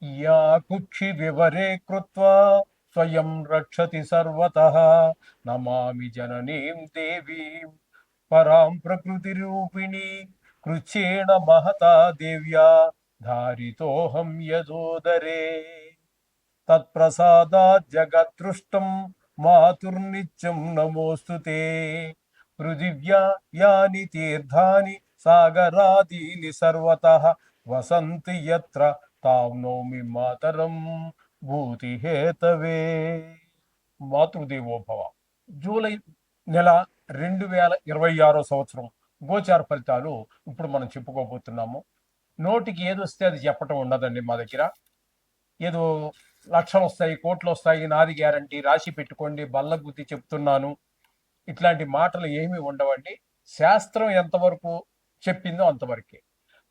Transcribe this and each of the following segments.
या कुक्षि विवरे कृत्वा स्वयं रक्षति सर्वतः नमामि जननीं देवीं परां प्रकृतिरूपिणी कृच्छेण महता देव्या धारितोऽहं यदोदरे तत्प्रसादात् जगत्तृष्टं मातुर्नित्यं नमोऽस्तु ते पृथिव्या यानि तीर्थानि सागरादीनि सर्वतः वसन्ति यत्र तां नौमि मातरं భూతిహేతవే. మాతృదేవోభవ. జూలై నెల 2026 సంవత్సరం గోచార ఫలితాలు ఇప్పుడు మనం చెప్పుకోబోతున్నాము. నోటికి ఏదొస్తే అది చెప్పటం ఉండదండి మా దగ్గర. ఏదో లక్షలు వస్తాయి, కోట్లు వస్తాయి, నాది గ్యారంటీ, రాసి పెట్టుకోండి, బల్ల గుద్ది చెప్తున్నాను, ఇట్లాంటి మాటలు ఏమీ ఉండవండి. శాస్త్రం ఎంతవరకు చెప్పిందో అంతవరకే.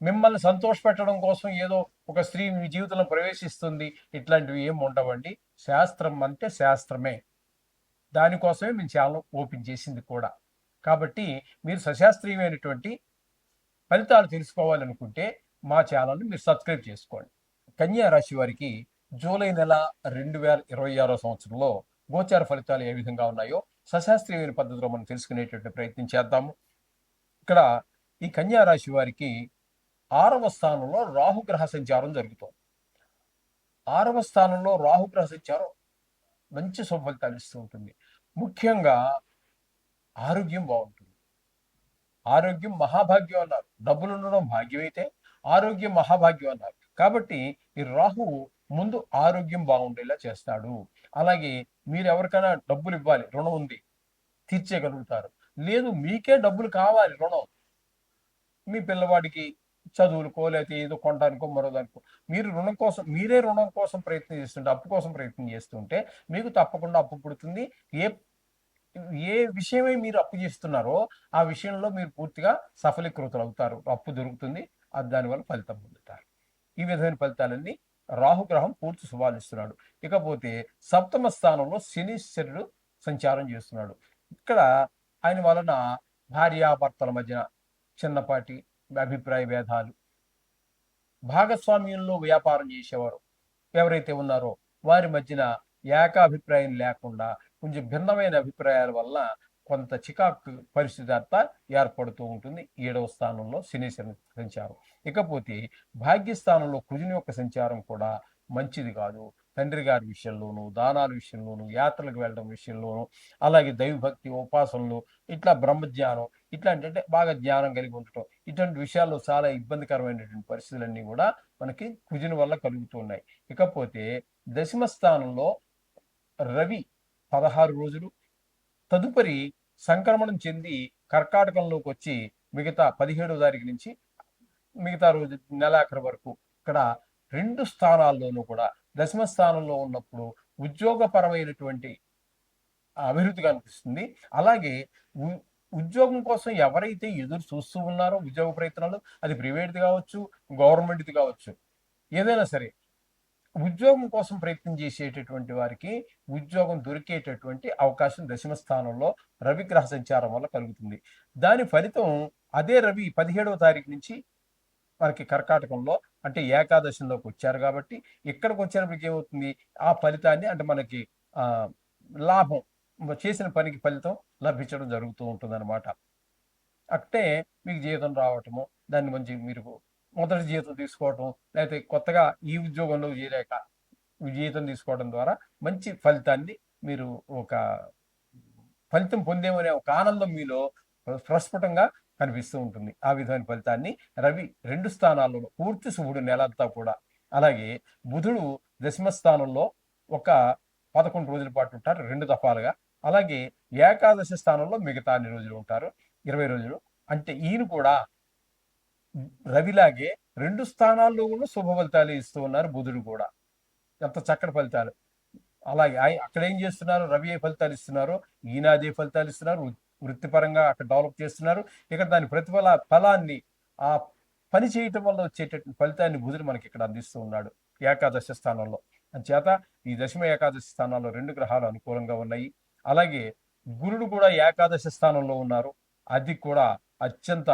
మిమ్మల్ని సంతోషపెట్టడం కోసం ఏదో ఒక స్త్రీ మీ జీవితంలో ప్రవేశిస్తుంది, ఇట్లాంటివి ఏమి ఉండవండి. శాస్త్రం అంటే శాస్త్రమే. దానికోసమే మేము ఛానల్ ఓపెన్ చేసింది కూడా. కాబట్టి మీరు సశాస్త్రీయమైనటువంటి ఫలితాలు తెలుసుకోవాలనుకుంటే మా ఛానల్ని మీరు సబ్స్క్రైబ్ చేసుకోండి. కన్యా రాశి వారికి జూలై నెల 2026 సంవత్సరంలో గోచార ఫలితాలు ఏ విధంగా ఉన్నాయో సశాస్త్రీయమైన పద్ధతిలో మనం తెలుసుకునేటువంటి ప్రయత్నం చేద్దాము. ఇక్కడ ఈ కన్యా రాశి వారికి 6వ స్థానంలో రాహుగ్రహ సంచారం జరుగుతుంది. 6వ స్థానంలో రాహుగ్రహ సంచారం మంచి శుభ ఫలితాలు ఇస్తూ ఉంటుంది. ముఖ్యంగా ఆరోగ్యం బాగుంటుంది. ఆరోగ్యం మహాభాగ్యం అన్నారు. డబ్బులు ఉండడం భాగ్యం అయితే ఆరోగ్యం మహాభాగ్యం అన్నారు. కాబట్టి ఈ రాహు ముందు ఆరోగ్యం బాగుండేలా చేస్తాడు. అలాగే మీరు ఎవరికైనా డబ్బులు ఇవ్వాలి, రుణం ఉంది, తీర్చేయగలుగుతారు. లేదు మీకే డబ్బులు కావాలి, రుణం, మీ పిల్లవాడికి చదువులకో లేకపోతే ఏదో కొనడానికో మరోదానికో, మీరు మీరే రుణం కోసం ప్రయత్నం చేస్తుంటే, అప్పు కోసం ప్రయత్నం చేస్తుంటే మీకు తప్పకుండా అప్పు పుడుతుంది. ఏ ఏ విషయమై మీరు అప్పు చేస్తున్నారో ఆ విషయంలో మీరు పూర్తిగా సఫలీకృతులు అవుతారు. అప్పు దొరుకుతుంది, దానివల్ల ఫలితం పొందుతారు. ఈ విధమైన ఫలితాలన్నీ రాహుగ్రహం పూర్తి శుభాలిస్తున్నాడు. ఇకపోతే 7వ స్థానంలో శనీశ్వరుడు సంచారం చేస్తున్నాడు. ఇక్కడ ఆయన వలన భార్యాభర్తల మధ్య చిన్నపాటి అభిప్రాయ భేదాలు, భాగస్వామ్యంలో వ్యాపారం చేసేవారు ఎవరైతే ఉన్నారో వారి మధ్యన ఏకాభిప్రాయం లేకుండా కొంచెం భిన్నమైన అభిప్రాయాల వల్ల కొంత చికాకు పరిస్థితి అంతా ఏర్పడుతూ ఉంటుంది. 7వ స్థానంలో శనీశ్వరుని సంచారం. ఇకపోతే భాగ్యస్థానంలో కుజుని యొక్క సంచారం కూడా మంచిది కాదు. తండ్రి గారి విషయంలోనూ, దానాల విషయంలోనూ, యాత్రలకు వెళ్ళడం విషయంలోనూ, అలాగే దైవభక్తి, ఉపాసనలు, ఇట్లా బ్రహ్మజ్ఞానం, ఇట్లాంటి అంటే బాగా జ్ఞానం కలిగి ఉండటం, ఇటువంటి విషయాల్లో చాలా ఇబ్బందికరమైనటువంటి పరిస్థితులన్నీ కూడా మనకి కుజుని వల్ల కలుగుతూ ఉన్నాయి. ఇకపోతే 10వ స్థానంలో రవి 16 రోజులు, తదుపరి సంక్రమణం చెంది కర్కాటకంలోకి వచ్చి మిగతా 17వ తారీఖు నుంచి మిగతా రోజు నెలాఖరు వరకు ఇక్కడ 2 స్థానాల్లోనూ కూడా 10వ స్థానంలో ఉన్నప్పుడు ఉద్యోగపరమైనటువంటి అభివృద్ధి కనిపిస్తుంది. అలాగే ఉద్యోగం కోసం ఎవరైతే ఎదురు చూస్తూ ఉన్నారో ఉద్యోగ ప్రయత్నాలు, అది ప్రైవేట్ది కావచ్చు, గవర్నమెంట్ది కావచ్చు, ఏదైనా సరే ఉద్యోగం కోసం ప్రయత్నం చేసేటటువంటి వారికి ఉద్యోగం దొరికేటటువంటి అవకాశం 10వ స్థానంలో రవిగ్రహ సంచారం వల్ల కలుగుతుంది. దాని ఫలితం అదే రవి 17వ తారీఖు నుంచి మనకి కర్కాటకంలో అంటే ఏకాదశంలోకి వచ్చారు కాబట్టి ఇక్కడికి వచ్చినప్పటికి ఏమవుతుంది, ఆ ఫలితాన్ని అంటే మనకి లాభం, చేసిన పనికి ఫలితం లభించడం జరుగుతూ ఉంటుంది అనమాట. అట్టే మీకు జీతం రావటము, దాన్ని మంచి మీరు మొదటి జీతం తీసుకోవటం, లేకపోతే కొత్తగా ఈ ఉద్యోగంలో చేరాక జీతం తీసుకోవడం ద్వారా మంచి ఫలితాన్ని మీరు ఒక ఫలితం పొందేమనే ఒక ఆనందం మీలో ప్రస్ఫుటంగా కనిపిస్తూ ఉంటుంది. ఆ విధమైన ఫలితాన్ని రవి 2 స్థానాల్లో పూర్తి శుభుడు నెలంతా కూడా. అలాగే బుధుడు 10వ స్థానంలో ఒక 11 రోజుల పాటు ఉంటారు, 2 దఫాలుగా. అలాగే ఏకాదశి స్థానంలో మిగతా అన్ని రోజులు ఉంటారు, 20 రోజులు. అంటే ఈయన కూడా రవిలాగే 2 స్థానాల్లో కూడా శుభ ఫలితాలు ఇస్తూ ఉన్నారు. బుధుడు కూడా ఎంత చక్కటి ఫలితాలు. అలాగే అక్కడ ఏం చేస్తున్నారు, రవి ఏ ఫలితాలు ఇస్తున్నారో ఈయన అదే ఫలితాలు ఇస్తున్నారు. వృత్తిపరంగా అక్కడ డెవలప్ చేస్తున్నారు. ఇక్కడ దాని ఫలాన్ని ఆ పని చేయటం వల్ల వచ్చేటటువంటి ఫలితాన్ని బుధుడు మనకి ఇక్కడ అందిస్తూ ఉన్నాడు ఏకాదశి స్థానంలో. అంచేత ఈ 10వ ఏకాదశి స్థానాల్లో 2 గ్రహాలు అనుకూలంగా ఉన్నాయి. అలాగే గురుడు కూడా ఏకాదశి స్థానంలో ఉన్నారు. అది కూడా అత్యంత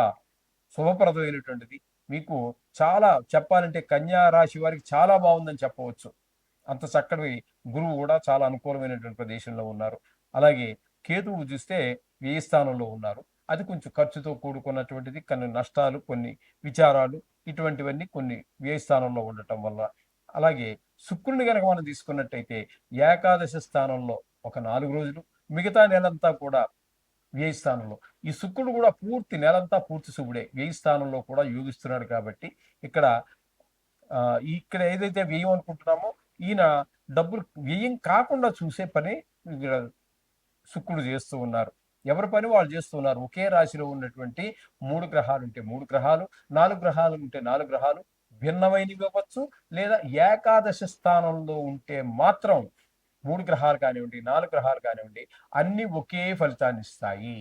శుభప్రదమైనటువంటిది. మీకు చాలా చెప్పాలంటే కన్యా రాశి వారికి చాలా బాగుందని చెప్పవచ్చు. అంత చక్కటి గురువు కూడా చాలా అనుకూలమైనటువంటి ప్రదేశంలో ఉన్నారు. అలాగే కేతువు చూస్తే వ్యయ స్థానంలో ఉన్నారు. అది కొంచెం ఖర్చుతో కూడుకున్నటువంటిది. కొన్ని నష్టాలు, కొన్ని విచారాలు ఇటువంటివన్నీ కొన్ని వ్యయ స్థానంలో ఉండటం వల్ల. అలాగే శుక్రుని గనక మనం తీసుకున్నట్టయితే ఏకాదశి స్థానంలో ఒక 4 రోజులు, మిగతా నెలంతా కూడా వ్యయ స్థానంలో. ఈ శుక్రుడు కూడా పూర్తి నెలంతా పూర్తి శుభుడే. వ్యయ స్థానంలో కూడా యోగిస్తున్నాడు కాబట్టి ఇక్కడ ఇక్కడ ఏదైతే వ్యయం అనుకుంటున్నామో ఈయన డబ్బులు వ్యయం కాకుండా చూసే పని ఇక్కడ శుక్రుడు చేస్తూ ఉన్నారు. ఎవరి పని వాళ్ళు చేస్తున్నారు. ఒకే రాశిలో ఉన్నటువంటి 3 గ్రహాలు ఉంటే 3 గ్రహాలు, 4 గ్రహాలు ఉంటే 4 గ్రహాలు భిన్నమైనవి ఇవ్వచ్చు. లేదా ఏకాదశి స్థానంలో ఉంటే మాత్రం 3 గ్రహాలు కానివ్వండి, 4 గ్రహాలు కానివ్వండి, అన్ని ఒకే ఫలితాన్ని ఇస్తాయి.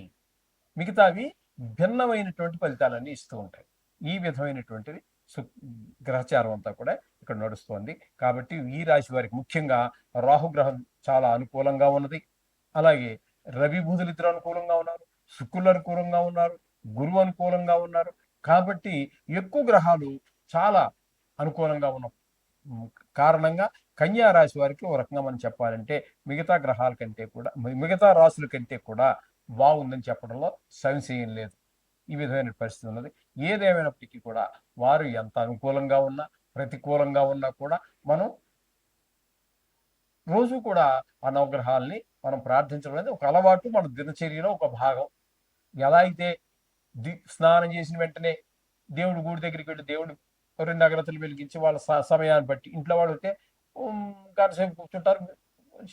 మిగతావి భిన్నమైనటువంటి ఫలితాలన్నీ ఇస్తూ ఉంటాయి. ఈ విధమైనటువంటిది గ్రహచారం అంతా కూడా ఇక్కడ నడుస్తోంది. కాబట్టి ఈ రాశి వారికి ముఖ్యంగా రాహుగ్రహం చాలా అనుకూలంగా ఉన్నది. అలాగే రవి బుధులు ఇద్దరు అనుకూలంగా ఉన్నారు, శుక్రులు అనుకూలంగా ఉన్నారు, గురువు అనుకూలంగా ఉన్నారు. కాబట్టి ఎక్కువ గ్రహాలు చాలా అనుకూలంగా ఉన్న కారణంగా కన్యా రాశి వారికి ఒక రకంగా మనం చెప్పాలంటే మిగతా గ్రహాల కంటే కూడా, మిగతా రాశుల కంటే కూడా బాగుందని చెప్పడంలో సంశయం లేదు. ఈ విధమైన పరిస్థితి ఉన్నది. ఏదేమైనప్పటికీ కూడా వారు ఎంత అనుకూలంగా ఉన్నా, ప్రతికూలంగా ఉన్నా కూడా మనం రోజు కూడా ఆ నవగ్రహాల్ని మనం ప్రార్థించడం అనేది ఒక అలవాటు, మన దినచర్యలో ఒక భాగం. ఎలా అయితే స్నానం చేసిన వెంటనే దేవుడి గుడి దగ్గరికి వెళ్ళి దేవుడు 2 అగరత్తులు వెలిగించి వాళ్ళ సమయాన్ని బట్టి, ఇంట్లో వాళ్ళు అయితే గంటసేపు కూర్చుంటారు,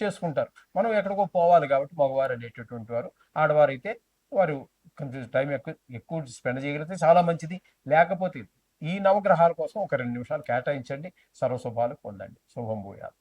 చేసుకుంటారు. మనం ఎక్కడికో పోవాలి కాబట్టి మగవారు అనేటటువంటి వారు, ఆడవారైతే వారు కొంచెం టైం ఎక్కువ స్పెండ్ చేయగలిగితే చాలా మంచిది. లేకపోతే ఈ నవగ్రహాల కోసం ఒక 2 నిమిషాలు కేటాయించండి, సర్వశుభాలు పొందండి. శుభం భూయాలు.